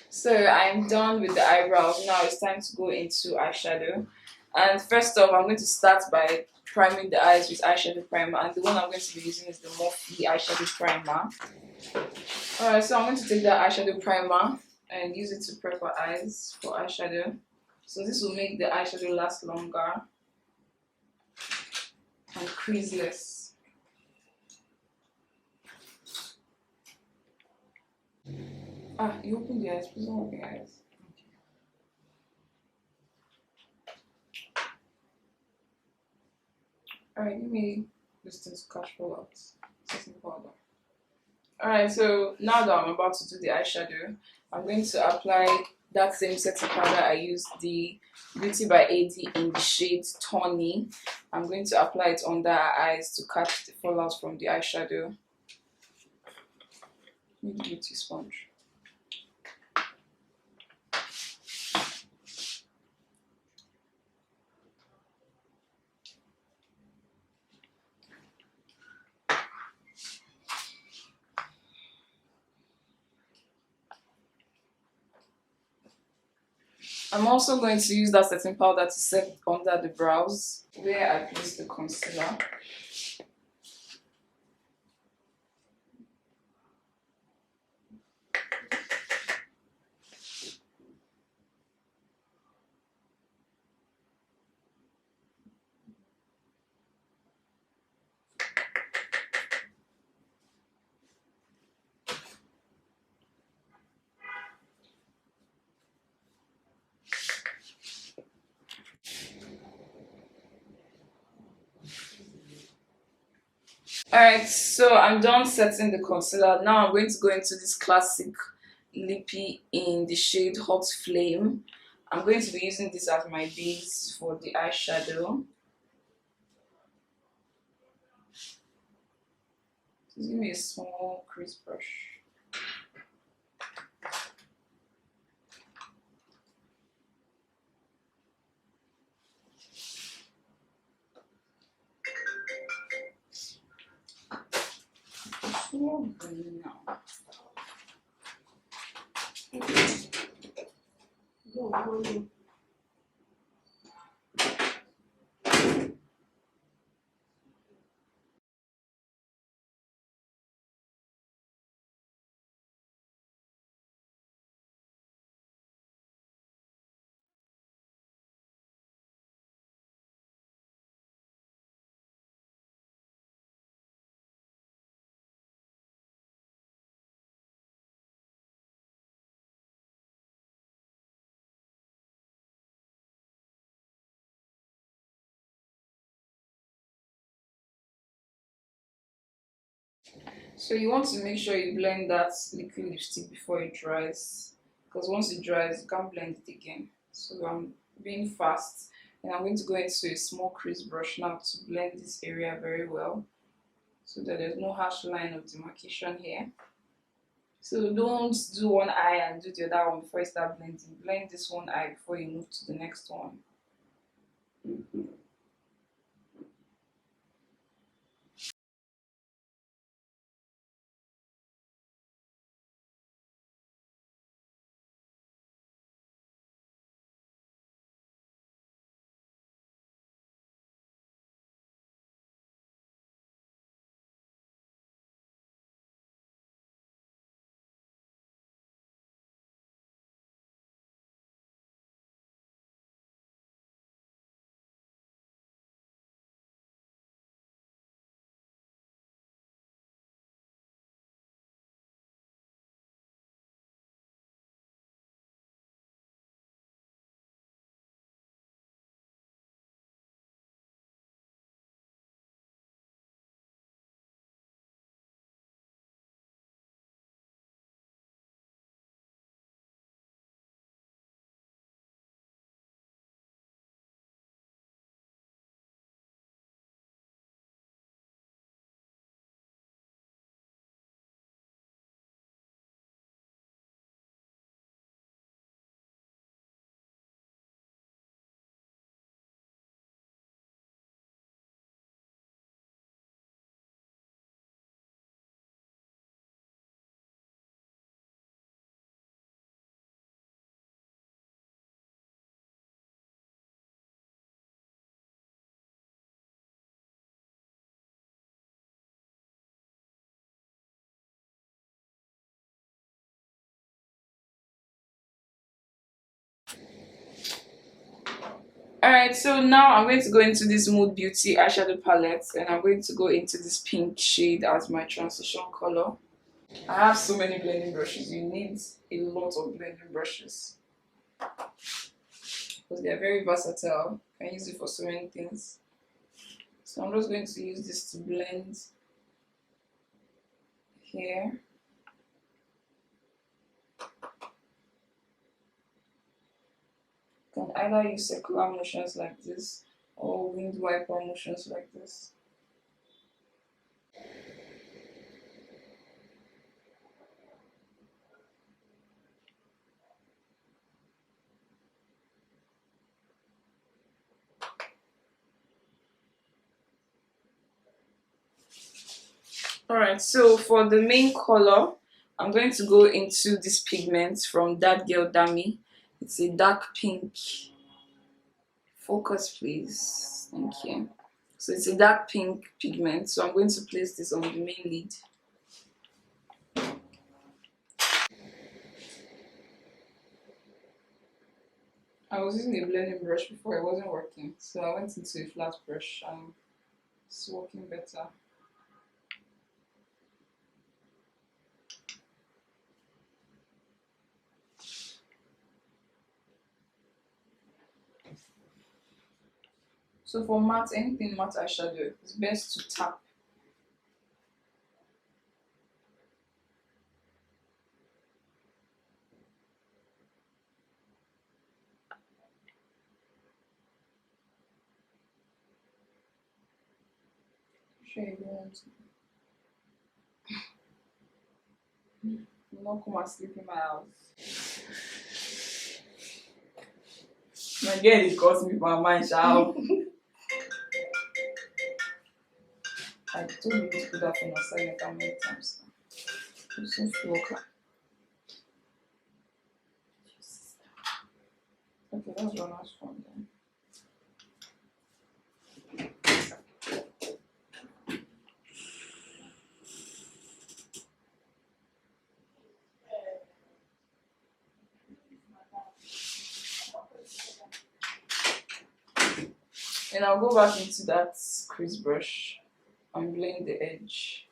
So I'm done with the eyebrows. Now it's time to go into eyeshadow. And first off, I'm going to start by priming the eyes with eyeshadow primer. And the one I'm going to be using is the Morphe eyeshadow primer. Alright, so I'm going to take that eyeshadow primer and use it to prep our eyes for eyeshadow. So this will make the eyeshadow last longer and creaseless. You open the eyes, please don't open your eyes. Alright, give me this thing to catch fallout. Setting powder. Alright, so now that I'm about to do the eyeshadow, I'm going to apply that same setting powder I used, the Beauty by AD in the shade Tawny. I'm going to apply it under our eyes to catch the fallout from the eyeshadow. Maybe beauty sponge. I'm also going to use that setting powder to set under the brows where I place the concealer. Alright, so I'm done setting the concealer. Now I'm going to go into this classic lippy in the shade Hot Flame. I'm going to be using this as my base for the eyeshadow. Just give me a small crease brush. Now. So you want to make sure you blend that liquid lipstick before it dries, because once it dries you can't blend it again. So I'm being fast, and I'm going to go into a small crease brush now to blend this area very well so that there's no harsh line of demarcation here. So don't do one eye and do the other one before you start blending. Blend this one eye before you move to the next one. Alright, so now I'm going to go into this Mood Beauty eyeshadow palette, and I'm going to go into this pink shade as my transition color. I have so many blending brushes. You need a lot of blending brushes because they are very versatile. You can use it for so many things. So I'm just going to use this to blend here. You can either use circular motions like this or wind wiper motions like this. Alright, so for the main color, I'm going to go into this pigment from That Girl Dami. It's a dark pink. Focus, please. Thank you. So it's a dark pink pigment. So I'm going to place this on the main lid. I was using a blending brush before, it wasn't working. So I went into a flat brush and it's working better. So for matte, anything matte eyeshadow, it's best to tap. Sure you don't want to. You not come and sleep in my house. My girl, it cost me for my child. I told you to put that phone aside how many times now. You so flocker. Okay, that's one last one then. And I'll go back into that crease brush and blend the edge.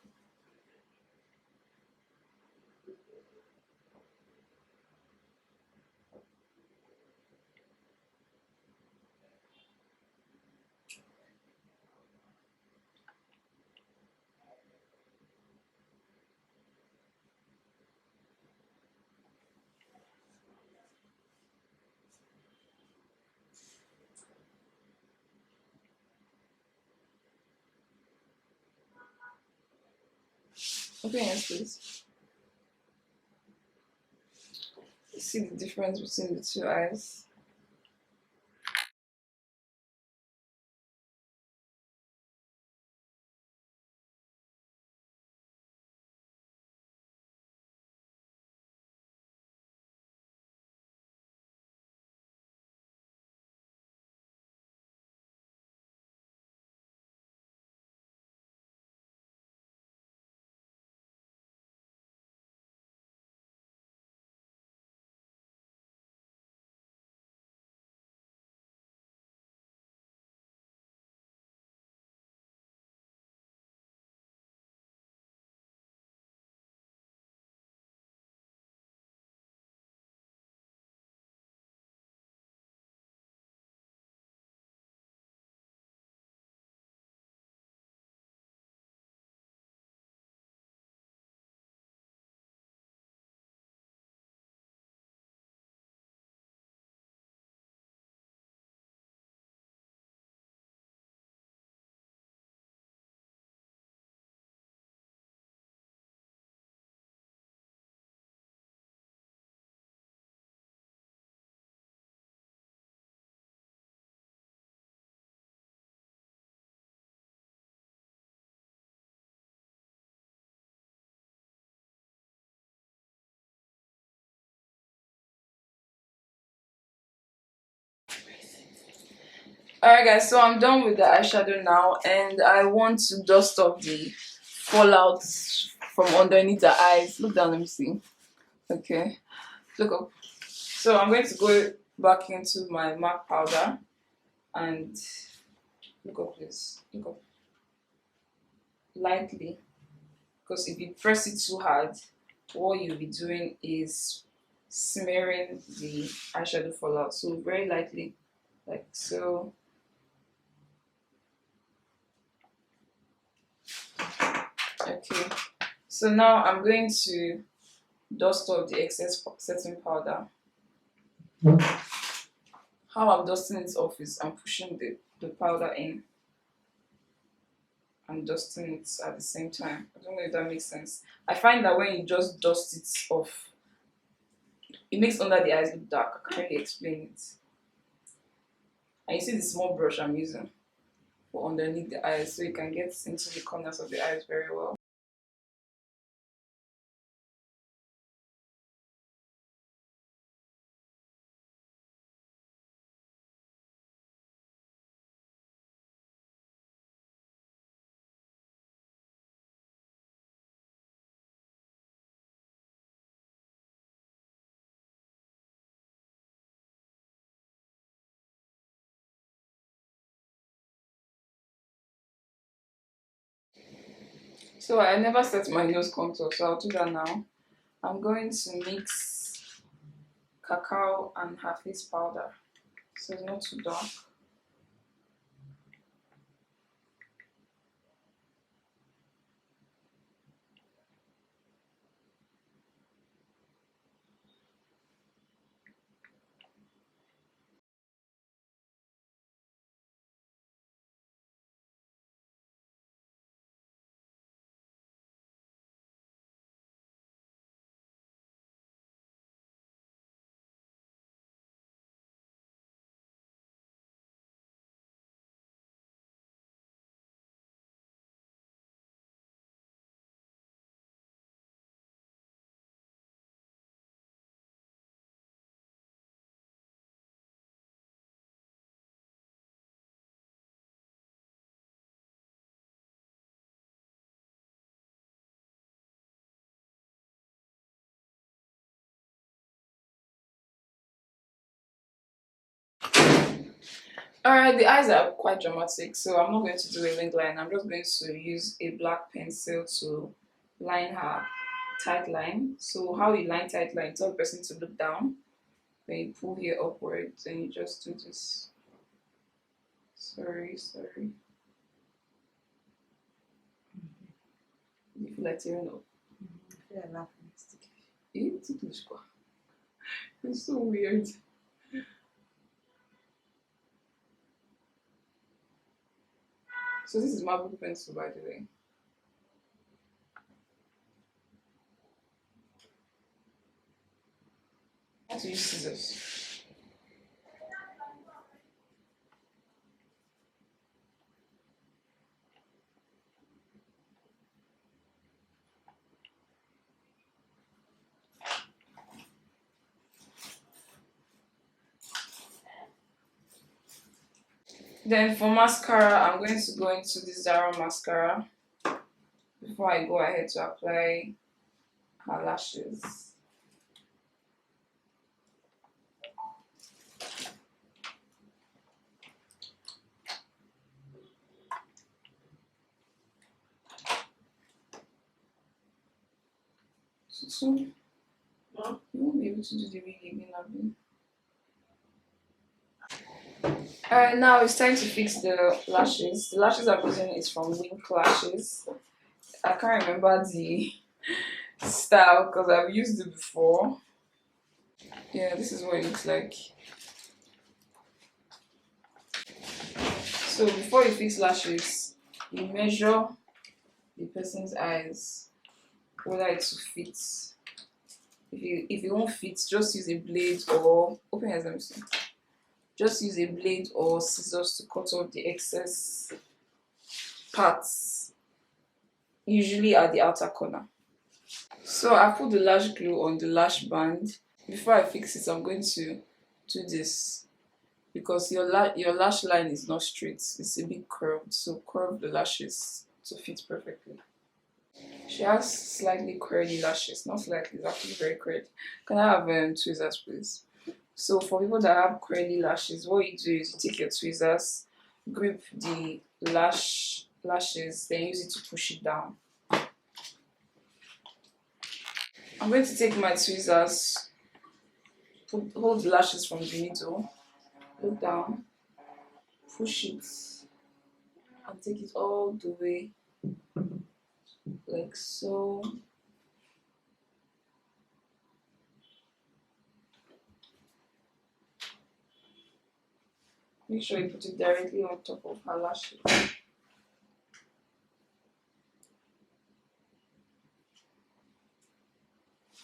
Okay, yes, please. See the difference between the two eyes. Alright guys, so I'm done with the eyeshadow now, and I want to dust off the fallout from underneath the eyes. Look down, let me see. Okay, look up. So I'm going to go back into my MAC powder and look up, please. Look up lightly, because if you press it too hard, what you'll be doing is smearing the eyeshadow fallout. So very lightly, like so. Okay. So now I'm going to dust off the excess setting powder. How I'm dusting it off is I'm pushing the powder in and dusting it at the same time. I don't know if that makes sense. I find that when you just dust it off, it makes under the eyes look dark. I can't really explain it. And you see the small brush I'm using for underneath the eyes, so you can get into the corners of the eyes very well. So I never set my nose contour, so I'll do that now. I'm going to mix cacao and her face powder, so it's not too dark. Alright, the eyes are quite dramatic, so I'm not going to do a wing line. I'm just going to use a black pencil to line her tight line. So how you line tight line, tell the person to look down. Then you pull here upwards and you just do this. Sorry. You feel like tearing up? I feel like laughing. It's so weird. So this is my book pencil, by the way. I have to use scissors. Then for mascara, I'm going to go into the Zara mascara before I go ahead to apply her lashes. So you won't be able to do the wig again, Abby. Alright, now it's time to fix the lashes. The lashes I'm using is from Wink Lashes. I can't remember the style because I've used it before. Yeah, this is what it looks like. So before you fix lashes, you measure the person's eyes, whether it will fit. If it won't fit, just use a blade or open your eyes, let me see. Just use a blade or scissors to cut off the excess parts, usually at the outer corner. So I put the lash glue on the lash band. Before I fix it, I'm going to do this because your lash line is not straight, it's a bit curved. So curve the lashes to fit perfectly. She has slightly curly lashes, not slightly, it's actually very curly. Can I have tweezers, please? So for people that have curly lashes, what you do is you take your tweezers, grip the lashes, then use it to push it down. I'm going to take my tweezers, hold the lashes from the middle, go down, push it, and take it all the way, like so. Make sure you put it directly on top of her lashes.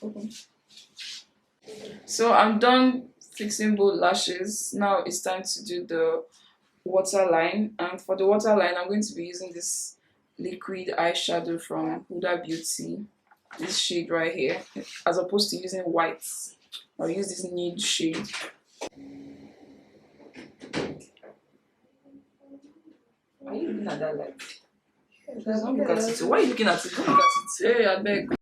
Okay. So I'm done fixing both lashes. Now it's time to do the waterline, and for the waterline I'm going to be using this liquid eyeshadow from Huda Beauty, this shade right here, as opposed to using whites. I'll use this nude shade. Are you looking at that light? Please don't look at it. Why are you looking at it? Don't look at it. Hey, I beg.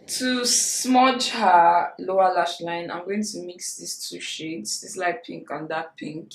To smudge her lower lash line, I'm going to mix these two shades, this light pink and dark pink.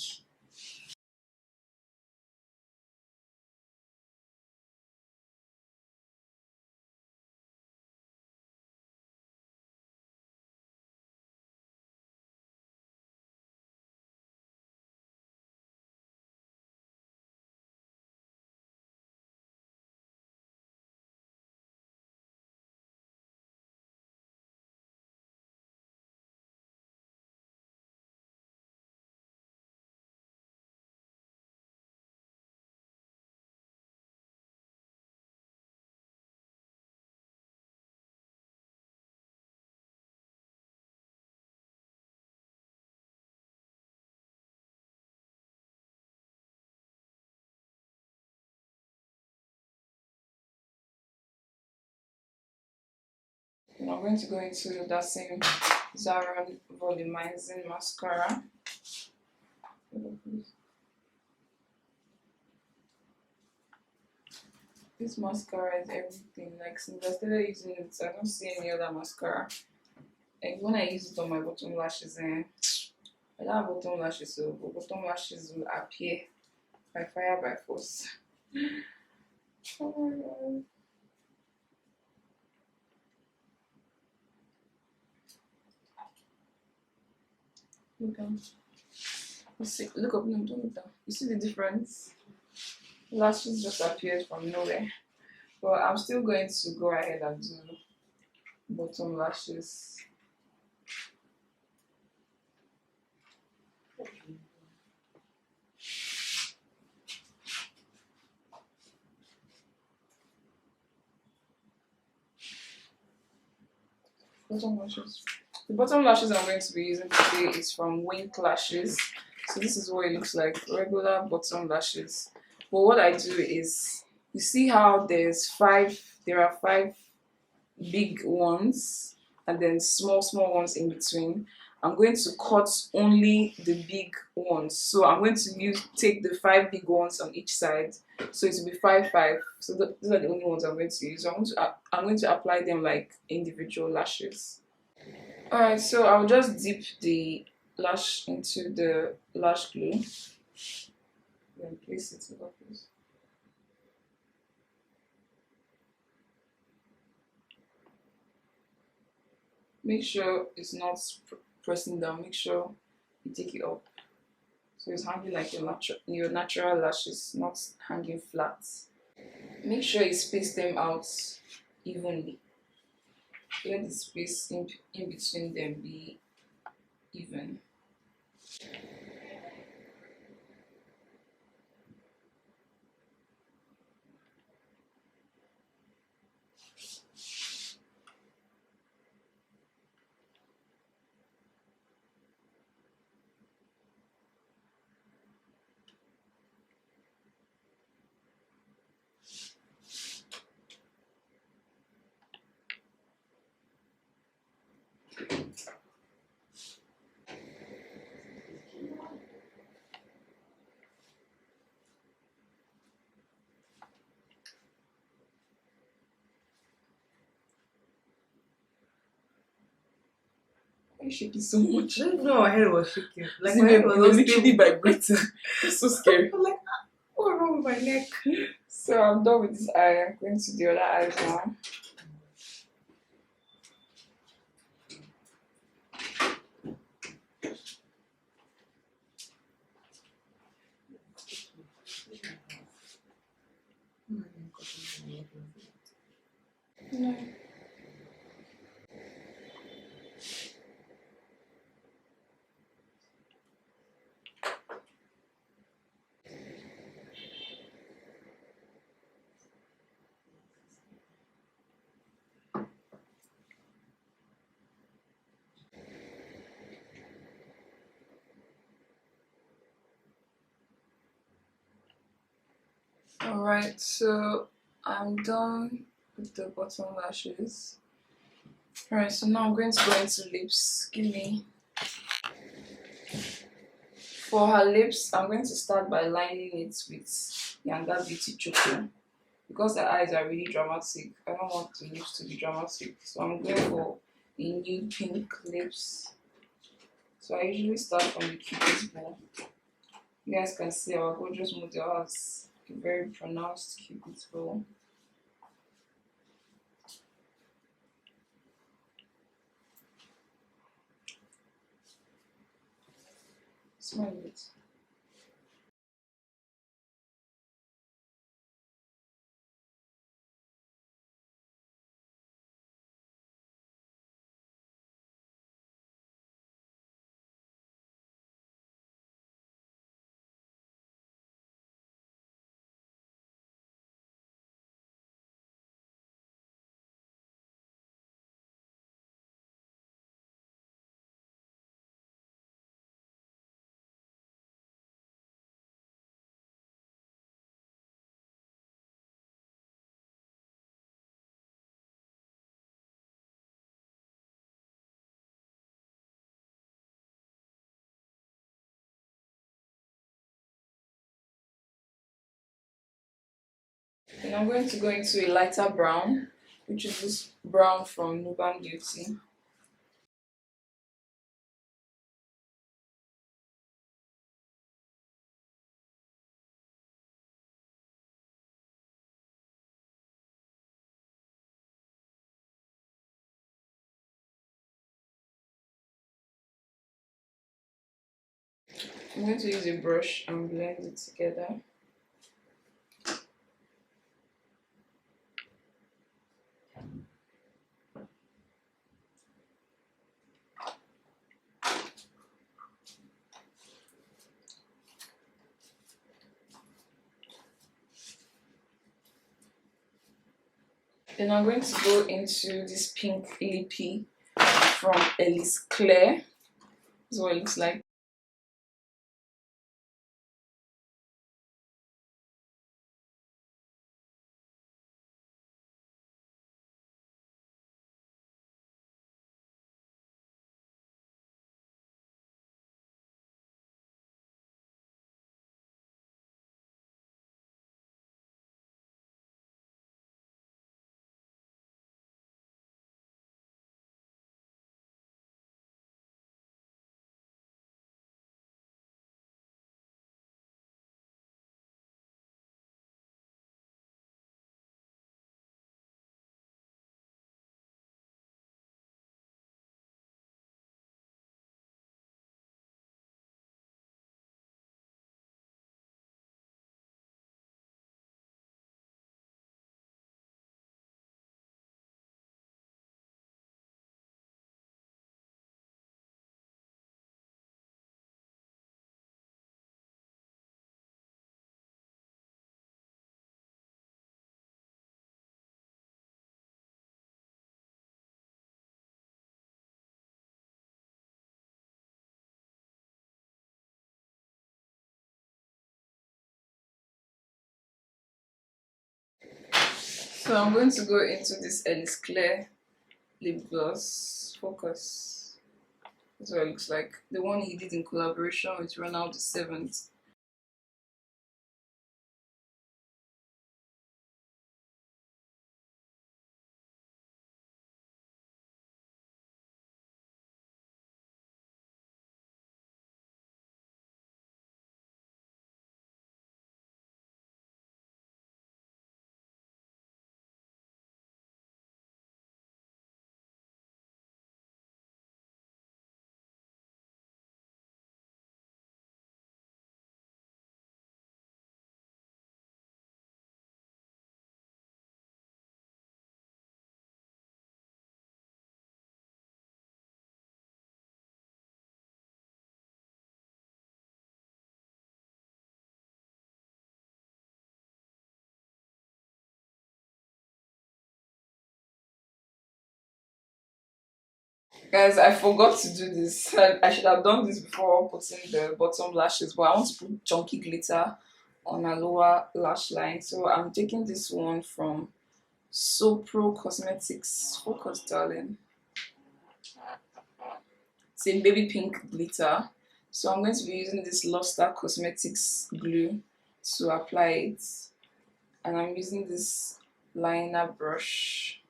And I'm going to go into that same Zara volumizing mascara. This mascara is everything. Like since I started using it, I don't see any other mascara. Like when I use it on my bottom lashes, I don't have bottom lashes, so bottom lashes will appear by fire by force. Oh my god. Look up. You see, look up, no, don't look down. You see the difference? Lashes just appeared from nowhere. But I'm still going to go ahead and do bottom lashes. Bottom lashes. The bottom lashes I'm going to be using today is from Wink Lashes. So this is what it looks like, regular bottom lashes. But what I do is, you see how there are five big ones and then small ones in between. I'm going to cut only the big ones. So I'm going to take the 5 big ones on each side. So it will be 5. So those are the only ones I'm going to use. So I'm going to apply them like individual lashes. Alright, so I'll just dip the lash into the lash glue. Then place it over place. Make sure it's not pressing down. Make sure you take it up. So it's hanging like your natural lashes, not hanging flat. Make sure you space them out evenly. Let the space in between them be even. I shake it so much. I don't even know how my head was shaking. Like See, my head was we were not literally stable. vibrating. It's so scary. I'm like, what's wrong with my neck? So I'm done with this eye. I'm going to the other eyes now. No. Alright, so I'm done with the bottom lashes. Alright, so now I'm going to go into lips. Give me. For her lips, I'm going to start by lining it with Yanga Beauty Choco. Because the eyes are really dramatic, I don't want the lips to be dramatic. So I'm going for a nude pink lips. So I usually start from the cupid's bow. You guys can see our gorgeous model has a very pronounced cupid's bow. Smile it. Then I'm going to go into a lighter brown, which is this brown from Nuban Beauty. I'm going to use a brush and blend it together. Then I'm going to go into this pink lippy from Elise Claire. This is what it looks like. So I'm going to go into this Elise Claire lip gloss. Focus. That's what it looks like. The one he did in collaboration with Ronald the Seventh. Guys, I forgot to do this. I should have done this before putting the bottom lashes, but I want to put chunky glitter on a lower lash line. So I'm taking this one from Sopro Cosmetics. Focus, darling. It's a baby pink glitter. So I'm going to be using this Luster Cosmetics glue to apply it. And I'm using this liner brush.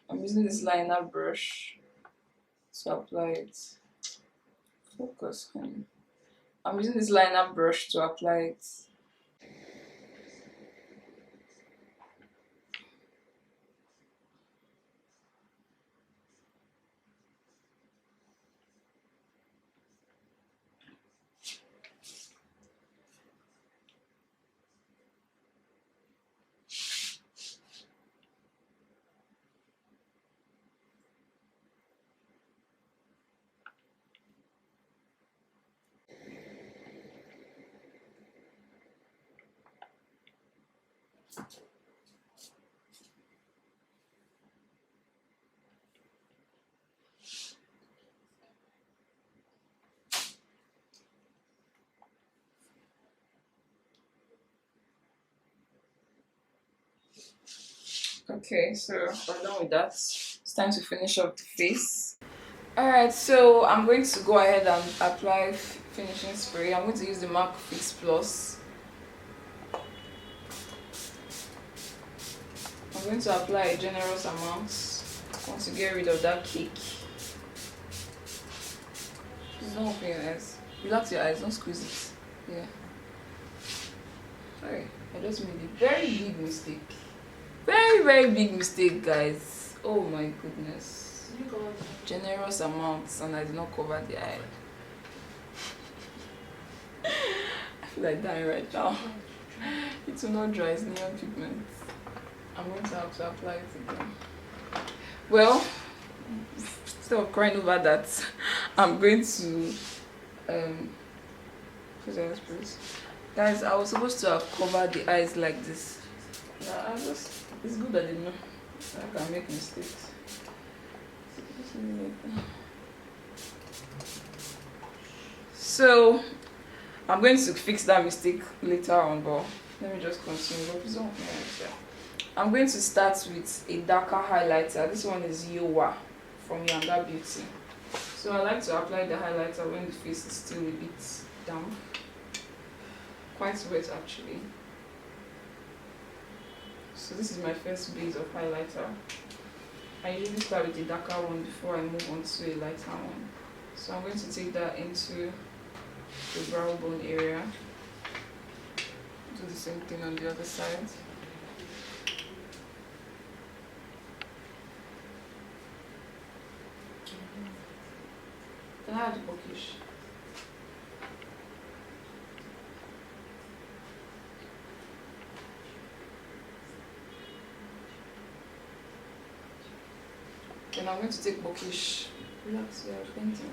I'm using this liner brush to apply it. Focus, honey. I'm using this liner brush to apply it. Okay, so we're done with that. It's time to finish up the face. Alright, so I'm going to go ahead and apply finishing spray. I'm going to use the MAC Fix Plus. I'm going to apply a generous amount. I want to get rid of that cake. Please don't open your eyes. Relax your eyes, don't squeeze it. Yeah. Sorry, I just made a very big mistake. Very, very big mistake, guys. Oh my goodness. Generous amounts, and I did not cover the eye. I feel like dying right now. It will not dry, it's neon pigment. I'm going to have to apply it again. Well, instead of crying over that, I'm going to please. Guys, I was supposed to have covered the eyes like this. It's good that I know I can make mistakes. So I'm going to fix that mistake later on, but let me just continue. I'm going to start with a darker highlighter. This one is Yowa from Yanga Beauty. So I like to apply the highlighter when the face is still a bit damp. Quite wet actually. So this is my first base of highlighter. I usually start with a darker one before I move on to a lighter one. So I'm going to take that into the brow bone area. Do the same thing on the other side. Can I have the bookish? Then I'm going to take bookish. Relax, we are painting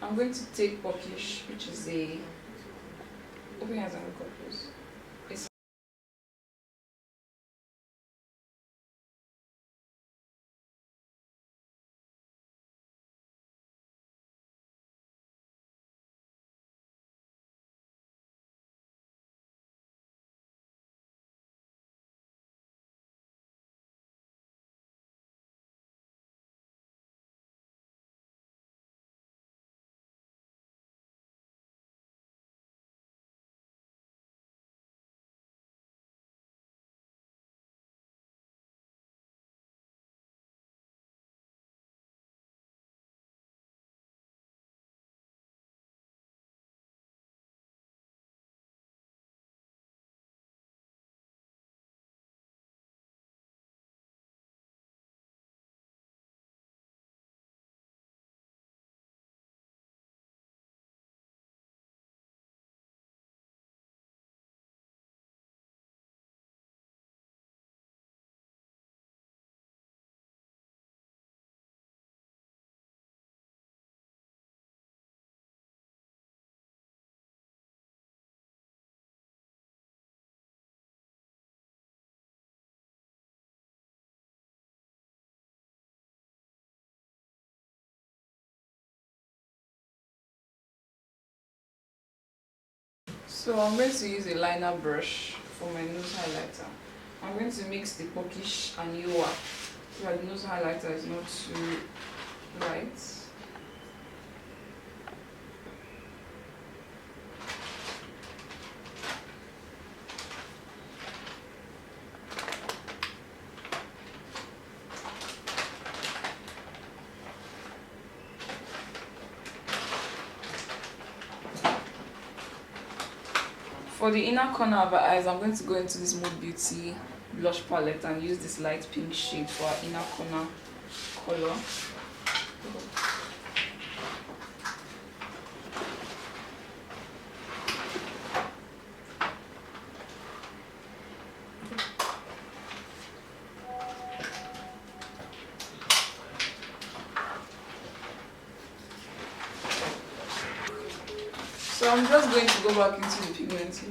a I'm going to take bookish, which is a open hands and look up close. So I'm going to use a liner brush for my nose highlighter. I'm going to mix the purplish and Yoa so that the nose highlighter is not too light. For the inner corner of our eyes, I'm going to go into this Mood Beauty blush palette and use this light pink shade for our inner corner color. So I'm just going to go back into the pigment.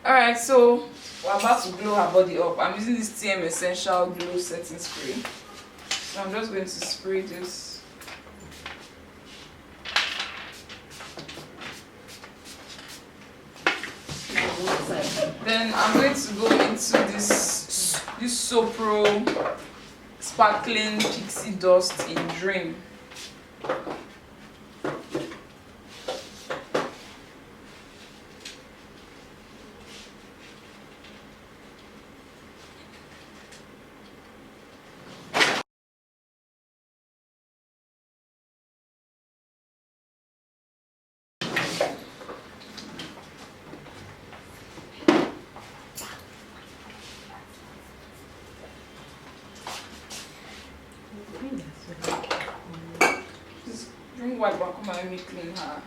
Alright, so we're about to glow her body up. I'm using this TM Essential Glow Setting Spray. So I'm just going to spray this. Then I'm going to go into this Sopro Sparkling Pixie Dust in Dream. Just bring white back, come and let me clean her.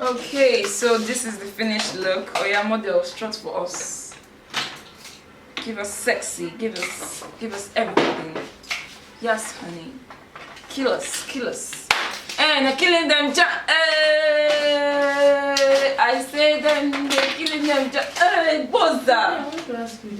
Okay, so this is the finished look. Oh yeah, model, strut for us. Give us sexy, give us everything. Yes, honey. Kill us. And they're killing them. I say them, they're killing them. What's that? I want to ask you,